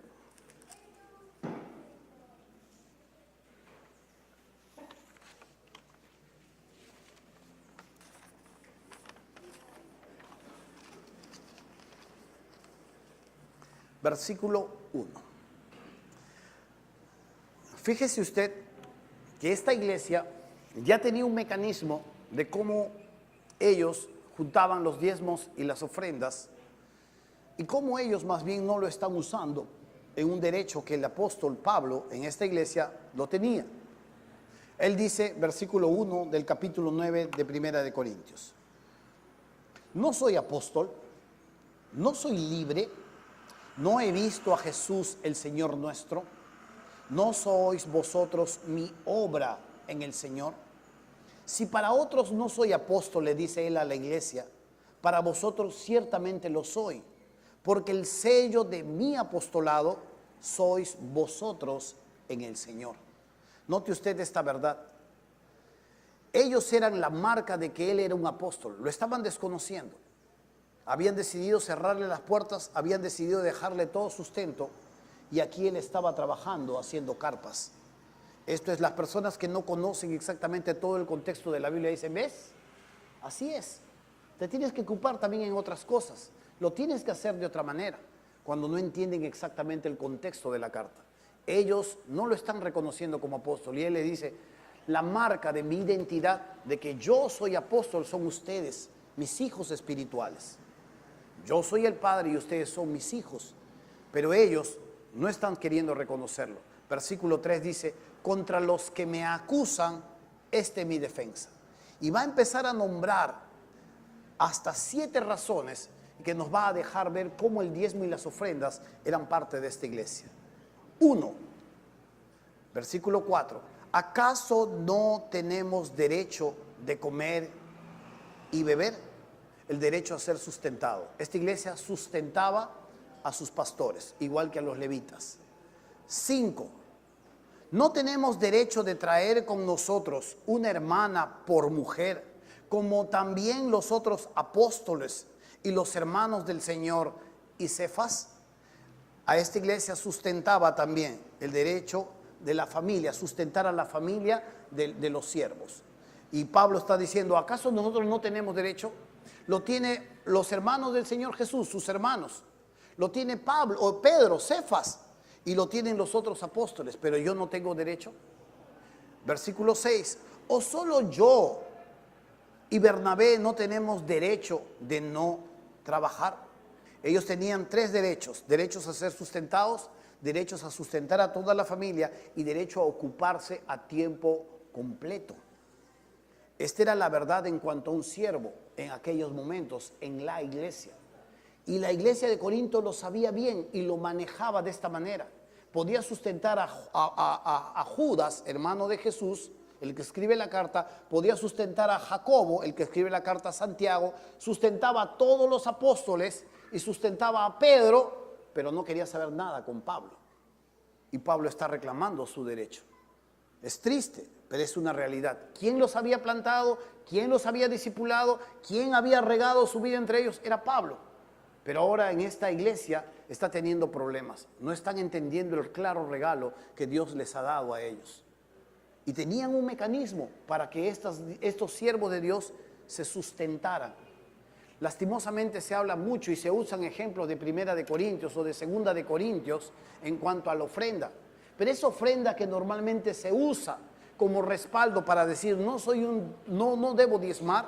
Versículo 1. Fíjese usted que esta iglesia ya tenía un mecanismo de cómo ellos juntaban los diezmos y las ofrendas, y cómo ellos más bien no lo están usando en un derecho que el apóstol Pablo en esta iglesia lo tenía. Él dice, versículo 1 del capítulo 9 de Primera de Corintios: no soy apóstol, no soy libre, no he visto a Jesús el Señor nuestro, no sois vosotros mi obra en el Señor. Si para otros no soy apóstol, le dice él a la iglesia, para vosotros ciertamente lo soy, porque el sello de mi apostolado sois vosotros en el Señor. Note usted esta verdad. Ellos eran la marca de que él era un apóstol, lo estaban desconociendo. Habían decidido cerrarle las puertas, habían decidido dejarle todo sustento, y aquí él estaba trabajando, haciendo carpas. Esto es, las personas que no conocen exactamente todo el contexto de la Biblia dicen, ¿ves? Así es. Te tienes que ocupar también en otras cosas. Lo tienes que hacer de otra manera, cuando no entienden exactamente el contexto de la carta. Ellos no lo están reconociendo como apóstol, y él le dice, la marca de mi identidad, de que yo soy apóstol, son ustedes, mis hijos espirituales. Yo soy el Padre y ustedes son mis hijos, pero ellos no están queriendo reconocerlo. Versículo 3 dice, contra los que me acusan, esta es mi defensa. Y va a empezar a nombrar hasta 7 razones que nos va a dejar ver cómo el diezmo y las ofrendas eran parte de esta iglesia. 1, versículo 4, ¿acaso no tenemos derecho de comer y beber? El derecho a ser sustentado. Esta iglesia sustentaba a sus pastores, igual que a los levitas. 5, no tenemos derecho de traer con nosotros una hermana por mujer, como también los otros apóstoles y los hermanos del Señor y Cefas. A esta iglesia sustentaba también el derecho de la familia, sustentar a la familia de los siervos. Y Pablo está diciendo, ¿acaso nosotros no tenemos derecho? Lo tiene los hermanos del Señor Jesús, sus hermanos. Lo tiene Pablo o Pedro, Cefas, y lo tienen los otros apóstoles, pero yo no tengo derecho. Versículo 6, ¿o solo yo y Bernabé no tenemos derecho de no trabajar? Ellos tenían 3 derechos: derechos a ser sustentados, derechos a sustentar a toda la familia y derecho a ocuparse a tiempo completo. Esta era la verdad en cuanto a un siervo en aquellos momentos en la iglesia. Y la iglesia de Corinto lo sabía bien y lo manejaba de esta manera. Podía sustentar a Judas, hermano de Jesús, el que escribe la carta, podía sustentar a Jacobo, el que escribe la carta a Santiago, sustentaba a todos los apóstoles y sustentaba a Pedro, pero no quería saber nada con Pablo. Y Pablo está reclamando su derecho. Es triste, pero es una realidad. ¿Quién los había plantado? ¿Quién los había discipulado? ¿Quién había regado su vida entre ellos? Era Pablo. Pero ahora en esta iglesia está teniendo problemas. No están entendiendo el claro regalo que Dios les ha dado a ellos. Y tenían un mecanismo para que estos siervos de Dios se sustentaran. Lastimosamente se habla mucho y se usan ejemplos de Primera de Corintios o de Segunda de Corintios en cuanto a la ofrenda. Pero esa ofrenda que normalmente se usa como respaldo para decir no debo diezmar,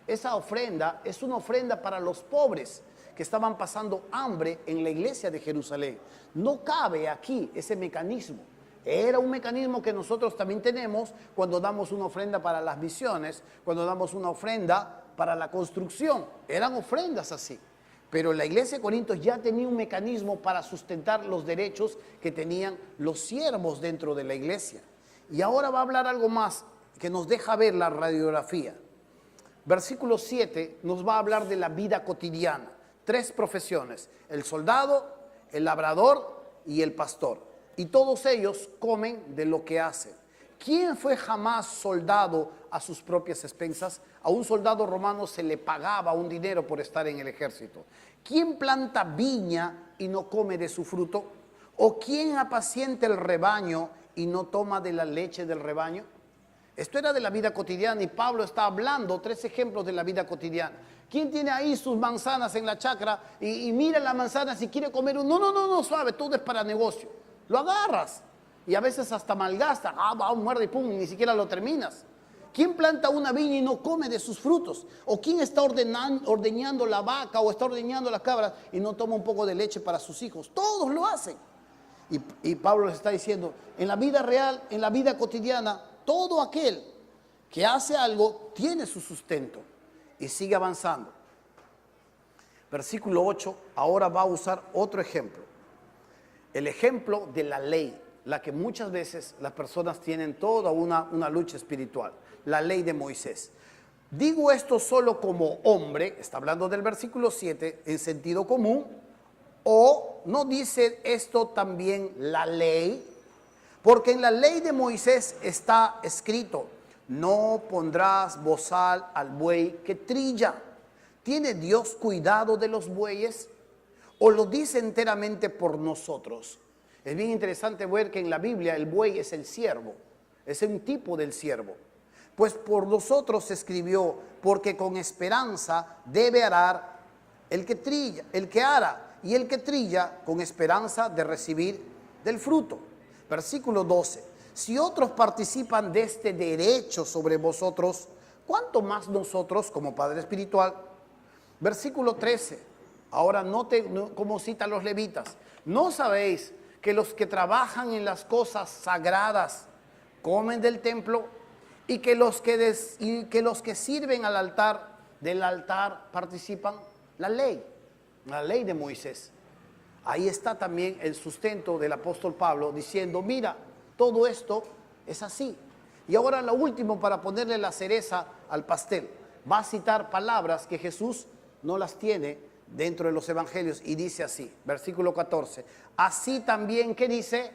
esa ofrenda es una ofrenda para los pobres que estaban pasando hambre en la iglesia de Jerusalén. No cabe aquí ese mecanismo. Era un mecanismo que nosotros también tenemos cuando damos una ofrenda para las misiones, cuando damos una ofrenda para la construcción. Eran ofrendas así. Pero la iglesia de Corinto ya tenía un mecanismo para sustentar los derechos que tenían los siervos dentro de la iglesia. Y ahora va a hablar algo más que nos deja ver la radiografía. Versículo 7 nos va a hablar de la vida cotidiana. 3 profesiones: el soldado, el labrador y el pastor. Y todos ellos comen de lo que hacen. ¿Quién fue jamás soldado a sus propias expensas? A un soldado romano se le pagaba un dinero por estar en el ejército. ¿Quién planta viña y no come de su fruto? ¿O quién apacienta el rebaño y no toma de la leche del rebaño? Esto era de la vida cotidiana y Pablo está hablando 3 ejemplos de la vida cotidiana. ¿Quién tiene ahí sus manzanas en la chacra y mira la manzana si quiere comer No, suave, todo es para negocio. Lo agarras y a veces hasta malgasta. Muerde y pum, ni siquiera lo terminas. ¿Quién planta una viña y no come de sus frutos? ¿O quién está ordeñando la vaca o está ordeñando las cabras y no toma un poco de leche para sus hijos? Todos lo hacen. Y Pablo les está diciendo, en la vida real, en la vida cotidiana, todo aquel que hace algo tiene su sustento y sigue avanzando. Versículo 8, ahora va a usar otro ejemplo. El ejemplo de la ley, la que muchas veces las personas tienen toda una lucha espiritual. La ley de Moisés. Digo esto solo como hombre, está hablando del versículo 7, en sentido común, o no dice esto también la ley, porque en la ley de Moisés está escrito, no pondrás bozal al buey que trilla. ¿Tiene Dios cuidado de los bueyes? ¿O lo dice enteramente por nosotros? Es bien interesante ver que en la Biblia el buey es el siervo, es un tipo del siervo. Pues por nosotros se escribió, porque con esperanza debe arar el que trilla, el que ara, y el que trilla con esperanza de recibir del fruto. Versículo 12. Si otros participan de este derecho sobre vosotros, ¿cuánto más nosotros como Padre Espiritual? Versículo 13. Ahora note cómo citan los levitas. ¿No sabéis que los que trabajan en las cosas sagradas comen del templo y que los que sirven al altar, del altar participan? La ley de Moisés. Ahí está también el sustento del apóstol Pablo diciendo, mira, todo esto es así. Y ahora lo último, para ponerle la cereza al pastel, va a citar palabras que Jesús no las tiene dentro de los evangelios y dice así, versículo 14, así también, ¿qué dice?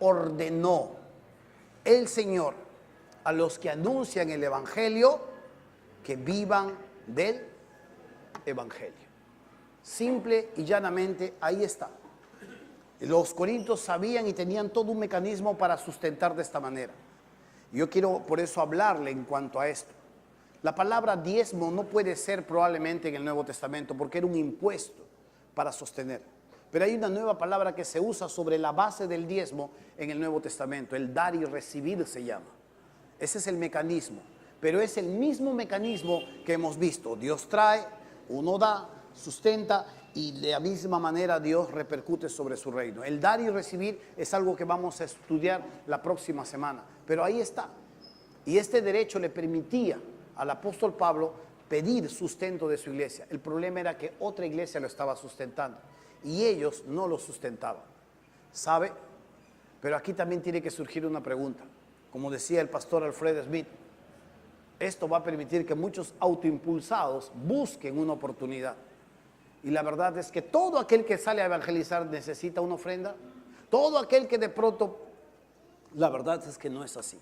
Ordenó el Señor a los que anuncian el evangelio que vivan del evangelio. Simple y llanamente, ahí está. Los corintios sabían y tenían todo un mecanismo para sustentar de esta manera. Yo quiero por eso hablarle en cuanto a esto. La palabra diezmo no puede ser probablemente en el Nuevo Testamento porque era un impuesto para sostener. Pero hay una nueva palabra que se usa sobre la base del diezmo en el Nuevo Testamento. El dar y recibir se llama. Ese es el mecanismo. Pero es el mismo mecanismo que hemos visto. Dios trae, uno da, sustenta y de la misma manera Dios repercute sobre su reino. El dar y recibir es algo que vamos a estudiar la próxima semana. Pero ahí está. Y este derecho le permitía al apóstol Pablo pedir sustento de su iglesia. El problema era que otra iglesia lo estaba sustentando y ellos no lo sustentaban. ¿Sabe? Pero aquí también tiene que surgir una pregunta. Como decía el pastor Alfred Smith, esto va a permitir que muchos autoimpulsados busquen una oportunidad. Y la verdad es que todo aquel que sale a evangelizar necesita una ofrenda. Todo aquel que de pronto, la verdad es que no es así.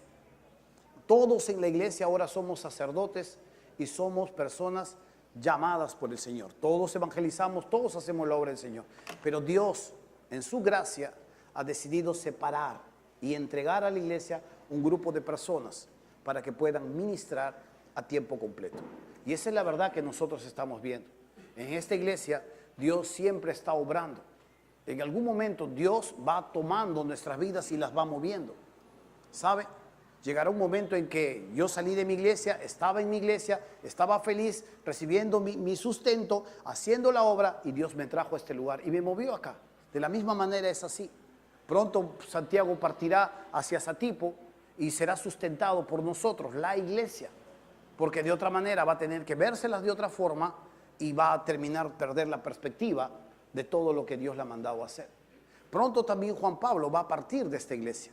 Todos en la iglesia ahora somos sacerdotes y somos personas llamadas por el Señor. Todos evangelizamos, todos hacemos la obra del Señor. Pero Dios, en su gracia, ha decidido separar y entregar a la iglesia un grupo de personas para que puedan ministrar a tiempo completo. Y esa es la verdad que nosotros estamos viendo. En esta iglesia, Dios siempre está obrando. En algún momento Dios va tomando nuestras vidas y las va moviendo. ¿Sabe? Llegará un momento en que yo salí de mi iglesia, estaba en mi iglesia, estaba feliz, recibiendo mi sustento, haciendo la obra, y Dios me trajo a este lugar y me movió acá. De la misma manera es así. Pronto Santiago partirá hacia Satipo y será sustentado por nosotros, la iglesia, porque de otra manera va a tener que vérselas de otra forma y va a terminar perder la perspectiva de todo lo que Dios le ha mandado a hacer. Pronto también Juan Pablo va a partir de esta iglesia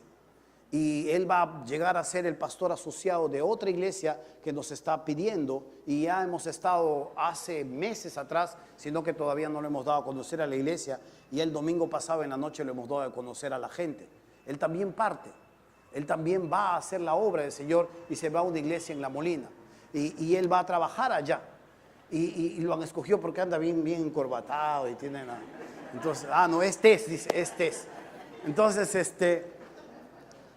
y él va a llegar a ser el pastor asociado de otra iglesia que nos está pidiendo, y ya hemos estado hace meses atrás, sino que todavía no lo hemos dado a conocer a la iglesia, y el domingo pasado en la noche lo hemos dado a conocer a la gente. Él también parte, él también va a hacer la obra del Señor y se va a una iglesia en La Molina, y él va a trabajar allá. Y lo han escogido porque anda bien encorbatado y tiene nada. Entonces, no, este es, dice, este es. Entonces,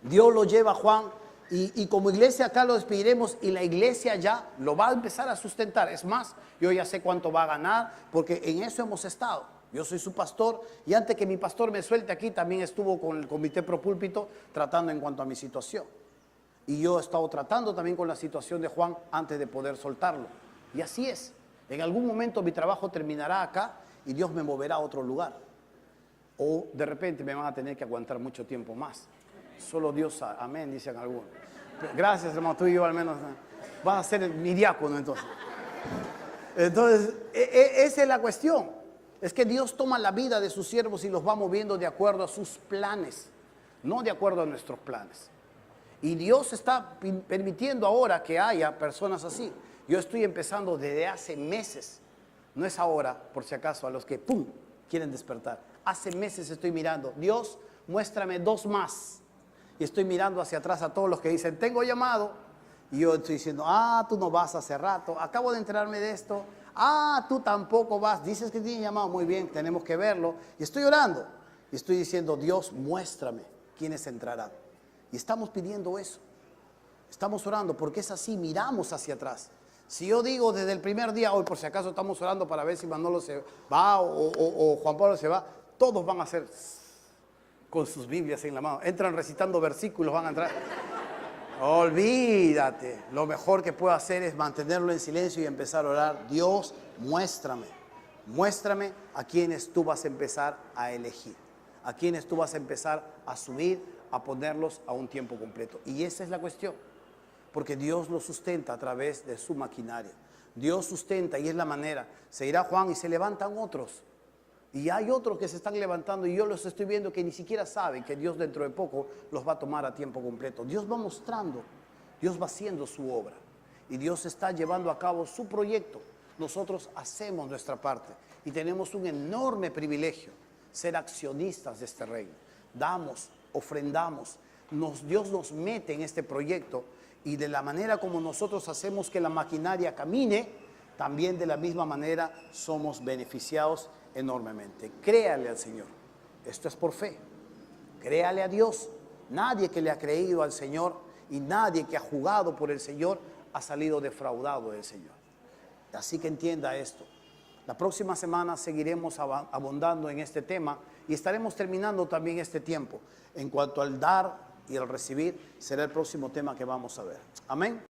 Dios lo lleva a Juan y como iglesia acá lo despediremos y la iglesia ya lo va a empezar a sustentar. Es más, yo ya sé cuánto va a ganar porque en eso hemos estado. Yo soy su pastor y antes que mi pastor me suelte aquí también estuvo con el comité pro púlpito tratando en cuanto a mi situación. Y yo he estado tratando también con la situación de Juan antes de poder soltarlo. Y así es. En algún momento mi trabajo terminará acá y Dios me moverá a otro lugar. O de repente me van a tener que aguantar mucho tiempo más. Solo Dios sabe. Amén, dicen algunos. Gracias, hermano. Tú y yo al menos vas a ser mi diácono entonces. Entonces, esa es la cuestión. Es que Dios toma la vida de sus siervos y los va moviendo de acuerdo a sus planes, no de acuerdo a nuestros planes. Y Dios está permitiendo ahora que haya personas así. Yo estoy empezando desde hace meses. No es ahora, por si acaso, a los que ¡pum! Quieren despertar. Hace meses estoy mirando. Dios, muéstrame 2 más. Y estoy mirando hacia atrás a todos los que dicen, tengo llamado. Y yo estoy diciendo, tú no vas hace rato. Acabo de enterarme de esto. Tú tampoco vas. Dices que tienes llamado. Muy bien, tenemos que verlo. Y estoy orando. Y estoy diciendo, Dios, muéstrame quiénes entrarán. Y estamos pidiendo eso. Estamos orando porque es así, miramos hacia atrás. Si yo digo desde el primer día, hoy por si acaso estamos orando para ver si Manolo se va o Juan Pablo se va, todos van a hacer con sus Biblias en la mano. Entran recitando versículos, van a entrar. Olvídate. Lo mejor que puedo hacer es mantenerlo en silencio y empezar a orar. Dios, muéstrame. Muéstrame a quienes tú vas a empezar a elegir. A quienes tú vas a empezar a subir, a ponerlos a un tiempo completo. Y esa es la cuestión. Porque Dios lo sustenta a través de su maquinaria. Dios sustenta y es la manera. Se irá Juan y se levantan otros. Y hay otros que se están levantando y yo los estoy viendo que ni siquiera saben que Dios dentro de poco los va a tomar a tiempo completo. Dios va mostrando, Dios va haciendo su obra y Dios está llevando a cabo su proyecto. Nosotros hacemos nuestra parte y tenemos un enorme privilegio, ser accionistas de este reino. Damos, ofrendamos, Dios nos mete en este proyecto y de la manera como nosotros hacemos que la maquinaria camine, también de la misma manera somos beneficiados enormemente. Créale al Señor. Esto es por fe. Créale a Dios. Nadie que le ha creído al Señor y nadie que ha jugado por el Señor ha salido defraudado del Señor. Así que entienda esto. La próxima semana seguiremos abundando en este tema y estaremos terminando también este tiempo. En cuanto al dar y el recibir, será el próximo tema que vamos a ver. Amén.